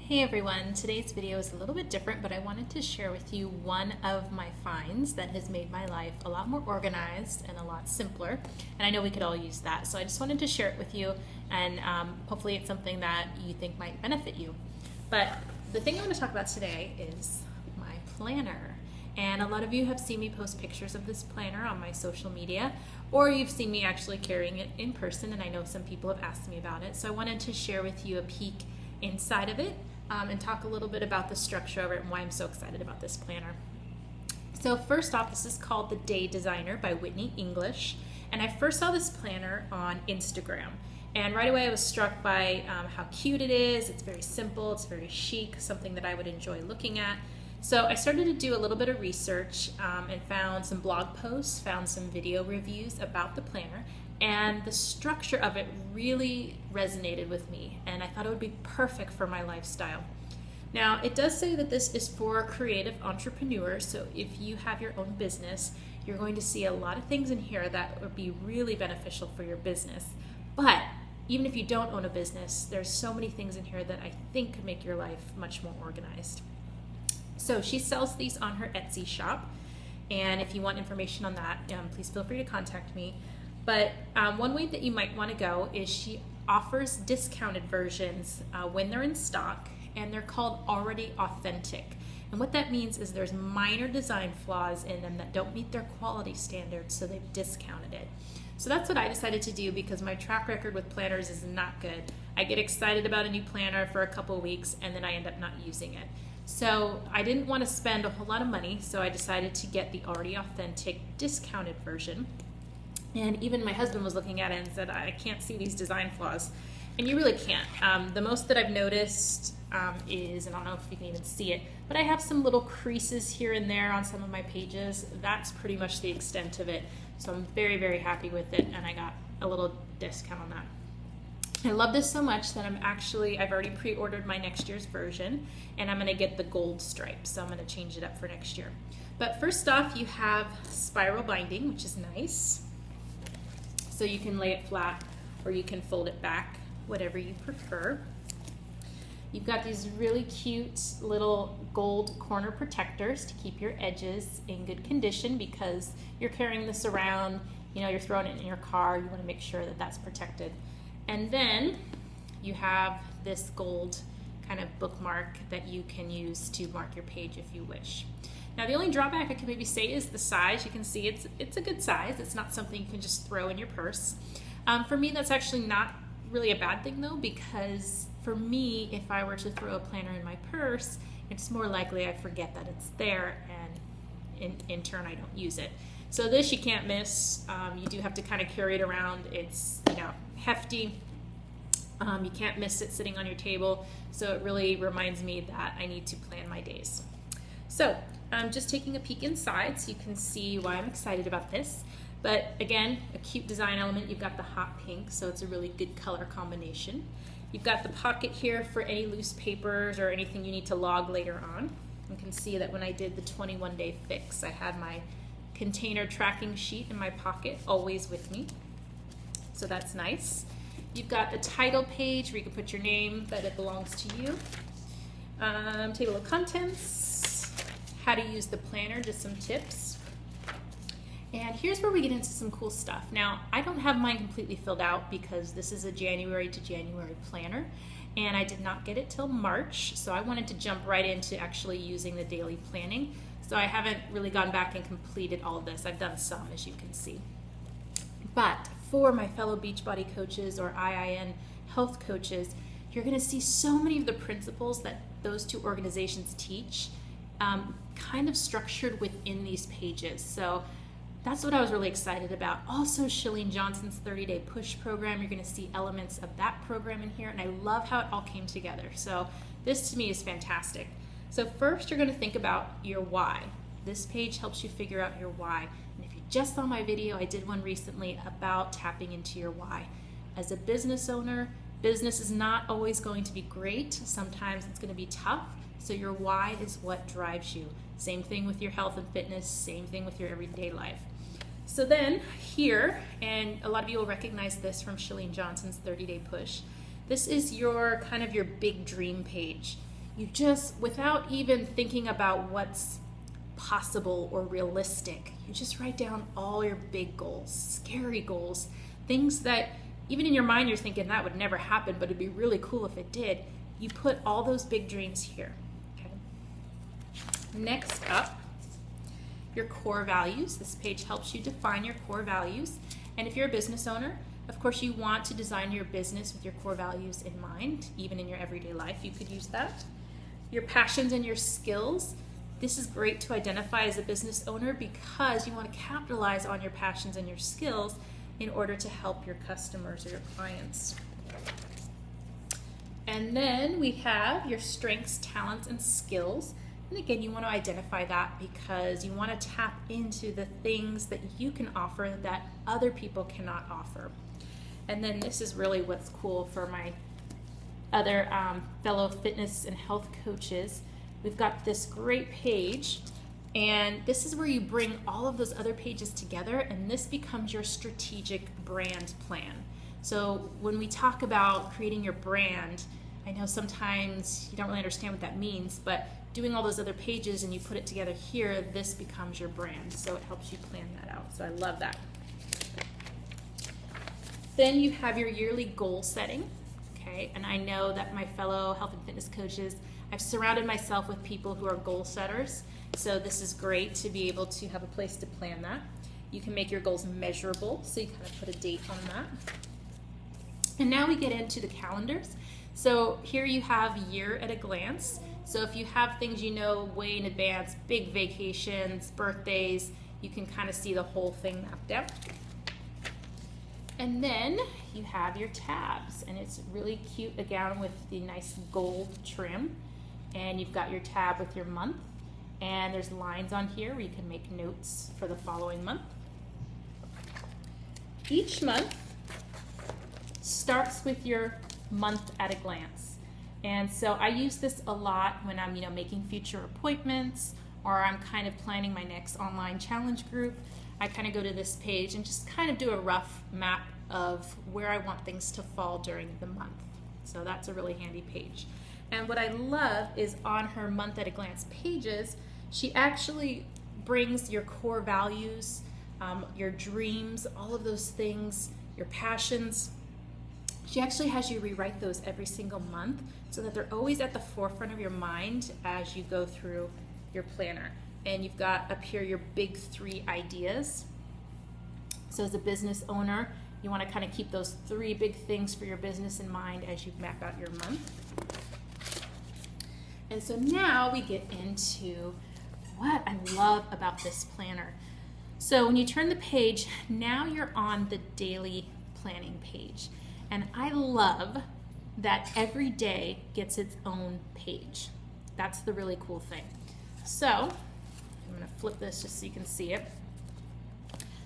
Hey everyone, today's video is a little bit different, but I wanted to share with you one of my finds that has made my life a lot more organized and a lot simpler. And I know we could all use that, so I just wanted to share it with you, and hopefully it's something that you think might benefit you. But the thing I want to talk about today is my planner. And a lot of you have seen me post pictures of this planner on my social media, or you've seen me actually carrying it in person, and I know some people have asked me about it. So I wanted to share with you a peek inside of it and talk a little bit about the structure of it and why I'm so excited about this planner. So first off, this is called The Day Designer by Whitney English, and I first saw this planner on Instagram, and right away I was struck by how cute it is. It's very simple, it's very chic, something that I would enjoy looking at. So I started to do a little bit of research and found some blog posts, found some video reviews about the planner, and the structure of it really resonated with me, and I thought it would be perfect for my lifestyle. Now, it does say that this is for creative entrepreneurs, so if you have your own business, you're going to see a lot of things in here that would be really beneficial for your business. But even if you don't own a business, there's so many things in here that I think could make your life much more organized. So she sells these on her Etsy shop, and if you want information on that, please feel free to contact me. But one way that you might want to go is she offers discounted versions when they're in stock, and they're called Already Authentic. And what that means is there's minor design flaws in them that don't meet their quality standards, so they've discounted it. So that's what I decided to do because my track record with planners is not good. I get excited about a new planner for a couple of weeks and then I end up not using it. So I didn't want to spend a whole lot of money, so I decided to get the Already Authentic discounted version. And even my husband was looking at it and said, I can't see these design flaws. And you really can't. The most that I've noticed is, and I don't know if you can even see it, but I have some little creases here and there on some of my pages. That's pretty much the extent of it. So I'm very, very happy with it, and I got a little discount on that. I love this so much that I've already pre-ordered my next year's version, and I'm going to get the gold stripe, so I'm going to change it up for next year. But first off, you have spiral binding, which is nice. So you can lay it flat or you can fold it back, whatever you prefer. You've got these really cute little gold corner protectors to keep your edges in good condition because you're carrying this around, you're throwing it in your car, you want to make sure that that's protected. And then you have this gold kind of bookmark that you can use to mark your page if you wish. Now the only drawback I can maybe say is the size. You can see it's a good size. It's not something you can just throw in your purse. For me, that's actually not really a bad thing though, because for me, if I were to throw a planner in my purse, it's more likely I forget that it's there and in turn I don't use it. So this you can't miss. You do have to kind of carry it around. It's hefty. You can't miss it sitting on your table. So it really reminds me that I need to plan my days. So I'm just taking a peek inside so you can see why I'm excited about this. But again, a cute design element. You've got the hot pink, so it's a really good color combination. You've got the pocket here for any loose papers or anything you need to log later on. You can see that when I did the 21-day fix, I had my container tracking sheet in my pocket always with me. So that's nice. You've got the title page where you can put your name, that it belongs to you. Table of contents, how to use the planner, just some tips. And here's where we get into some cool stuff. Now, I don't have mine completely filled out because this is a January to January planner, and I did not get it till March, so I wanted to jump right into actually using the daily planning. So I haven't really gone back and completed all of this. I've done some, as you can see. But for my fellow Beachbody coaches or IIN health coaches, you're going to see so many of the principles that those two organizations teach kind of structured within these pages. So that's what I was really excited about. Also, Chalene Johnson's 30-day push program, you're going to see elements of that program in here, and I love how it all came together. So this to me is fantastic. So first, you're going to think about your why. This page helps you figure out your why. And if you just saw my video, I did one recently about tapping into your why. As a business owner, business is not always going to be great. Sometimes it's going to be tough. So your why is what drives you. Same thing with your health and fitness, same thing with your everyday life. So then here, and a lot of you will recognize this from Chalene Johnson's 30-day push, this is your kind of your big dream page. you just, without even thinking about what's possible or realistic, you just write down all your big goals, scary goals, things that even in your mind you're thinking that would never happen, but it'd be really cool if it did. You put all those big dreams here. Okay. Next up, your core values. This page helps you define your core values. And if you're a business owner, of course you want to design your business with your core values in mind. Even in your everyday life, you could use that. Your passions and your skills. This is great to identify as a business owner because you want to capitalize on your passions and your skills in order to help your customers or your clients. And then we have your strengths, talents, and skills. And again, you want to identify that because you want to tap into the things that you can offer that other people cannot offer. And then this is really what's cool for my other fellow fitness and health coaches. We've got this great page, and this is where you bring all of those other pages together, and this becomes your strategic brand plan. So when we talk about creating your brand, I know sometimes you don't really understand what that means, but doing all those other pages and you put it together here, this becomes your brand. So it helps you plan that out. So I love that. Then you have your yearly goal setting. Okay, and I know that my fellow health and fitness coaches, I've surrounded myself with people who are goal setters. So this is great to be able to have a place to plan that. You can make your goals measurable, so you kind of put a date on that. And now we get into the calendars. So here you have year at a glance. So if you have things you know way in advance, big vacations, birthdays, you can kind of see the whole thing mapped out. And then you have your tabs, and it's really cute again with the nice gold trim. And you've got your tab with your month, and there's lines on here where you can make notes for the following month. Each month starts with your month at a glance. And so I use this a lot when I'm, making future appointments, or I'm kind of planning my next online challenge group. I kind of go to this page and just kind of do a rough map of where I want things to fall during the month. So that's a really handy page. And what I love is on her month at a glance pages, she actually brings your core values, your dreams, all of those things, your passions. She actually has you rewrite those every single month so that they're always at the forefront of your mind as you go through your planner. And you've got up here your big 3 ideas. So as a business owner, you want to kind of keep those 3 big things for your business in mind as you map out your month. And so now we get into what I love about this planner. So when you turn the page, now you're on the daily planning page. And I love that every day gets its own page. That's the really cool thing. So I'm going to flip this just so you can see it.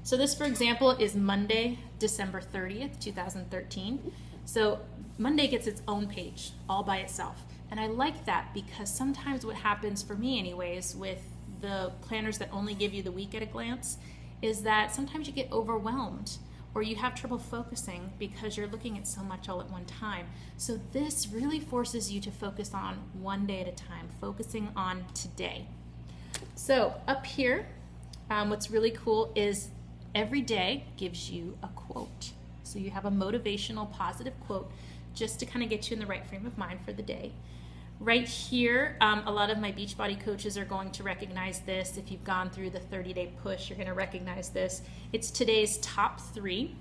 So this, for example, is Monday, December 30th, 2013. So Monday gets its own page all by itself. And I like that because sometimes what happens for me anyways with the planners that only give you the week at a glance is that sometimes you get overwhelmed or you have trouble focusing because you're looking at so much all at one time. So this really forces you to focus on one day at a time, focusing on today. So up here, what's really cool is every day gives you a quote. So you have a motivational positive quote just to kind of get you in the right frame of mind for the day. Right here, a lot of my Beachbody coaches are going to recognize this. If you've gone through the 30-day push, you're going to recognize this. It's today's top 3.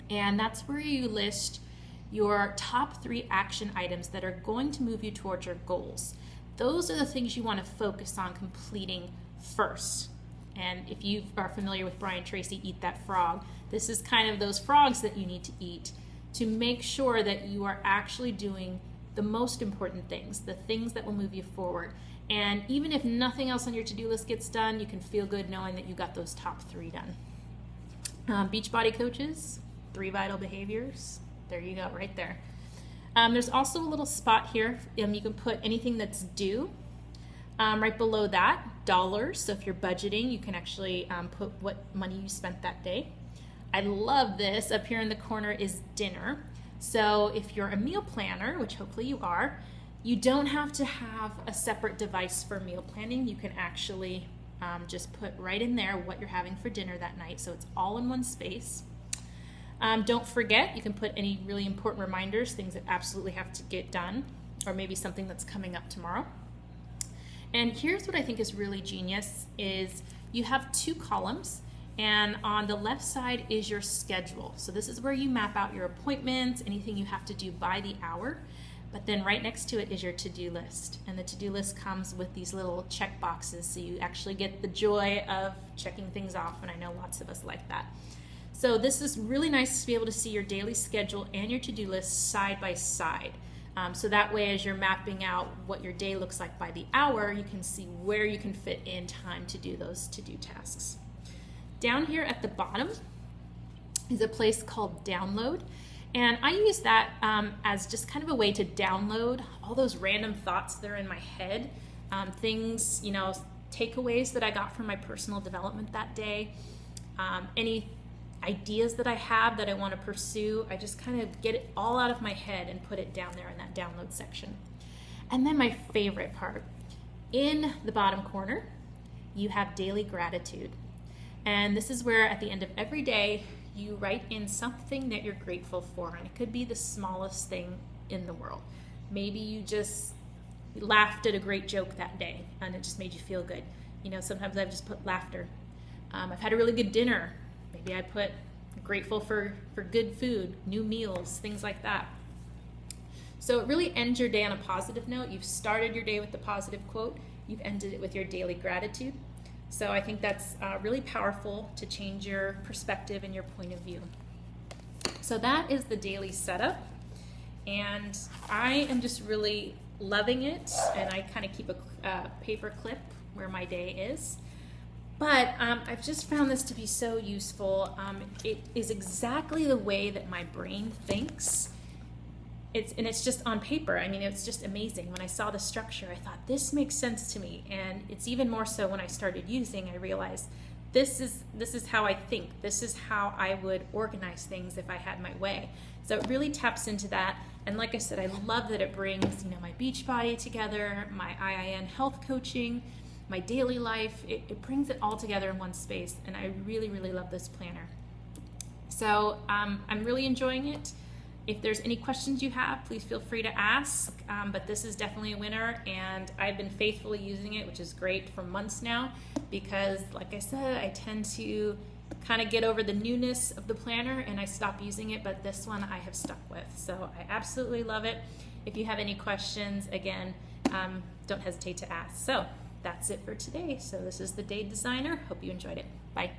And that's where you list your top 3 action items that are going to move you towards your goals. Those are the things you want to focus on completing first. And if you are familiar with Brian Tracy, Eat That Frog, this is kind of those frogs that you need to eat to make sure that you are actually doing the most important things, the things that will move you forward. And even if nothing else on your to-do list gets done, you can feel good knowing that you got those top 3 done. Beachbody coaches, 3 vital behaviors. There you go, right there. There's also a little spot here. You can put anything that's due. Right below that, dollars. So if you're budgeting, you can actually put what money you spent that day. I love this. Up here in the corner is dinner. So if you're a meal planner, which hopefully you are, You don't have to have a separate device for meal planning. You can actually just put right in there what you're having for dinner that night, so it's all in one space. Don't forget, you can put any really important reminders, things that absolutely have to get done, or maybe something that's coming up tomorrow. And here's what I think is really genius is you have 2 columns, and on the left side is your schedule. So this is where you map out your appointments, anything you have to do by the hour. But then right next to it is your to-do list. And the to-do list comes with these little check boxes, so you actually get the joy of checking things off, and I know lots of us like that. So this is really nice to be able to see your daily schedule and your to-do list side by side. So that way, as you're mapping out what your day looks like by the hour, you can see where you can fit in time to do those to-do tasks. Down here at the bottom is a place called Download. And I use that as just kind of a way to download all those random thoughts that are in my head, things, takeaways that I got from my personal development that day, any ideas that I have that I want to pursue. I just kind of get it all out of my head and put it down there in that download section. And then my favorite part, in the bottom corner, you have daily gratitude. And this is where at the end of every day, you write in something that you're grateful for, and it could be the smallest thing in the world. Maybe you just laughed at a great joke that day and it just made you feel good. Sometimes I've just put laughter. I've had a really good dinner. Maybe I put grateful for good food, new meals, things like that. So it really ends your day on a positive note. You've started your day with the positive quote. You've ended it with your daily gratitude. So I think that's really powerful to change your perspective and your point of view. So that is the daily setup. And I am just really loving it. And I kind of keep a paper clip where my day is. But I've just found this to be so useful. It is exactly the way that my brain thinks. It's just on paper. I mean, it's just amazing. When I saw the structure, I thought, this makes sense to me. And it's even more so when I started using, I realized this is how I think. This is how I would organize things if I had my way. So it really taps into that. And like I said, I love that it brings, my Beachbody together, my IIN health coaching, my daily life. It brings it all together in one space. And I really, really love this planner. So I'm really enjoying it. If there's any questions you have, please feel free to ask, but this is definitely a winner, and I've been faithfully using it, which is great, for months now, because like I said, I tend to kind of get over the newness of the planner and I stop using it, but this one I have stuck with. So I absolutely love it. If you have any questions, again, don't hesitate to ask. So that's it for today. So this is the Day Designer. Hope you enjoyed it. Bye.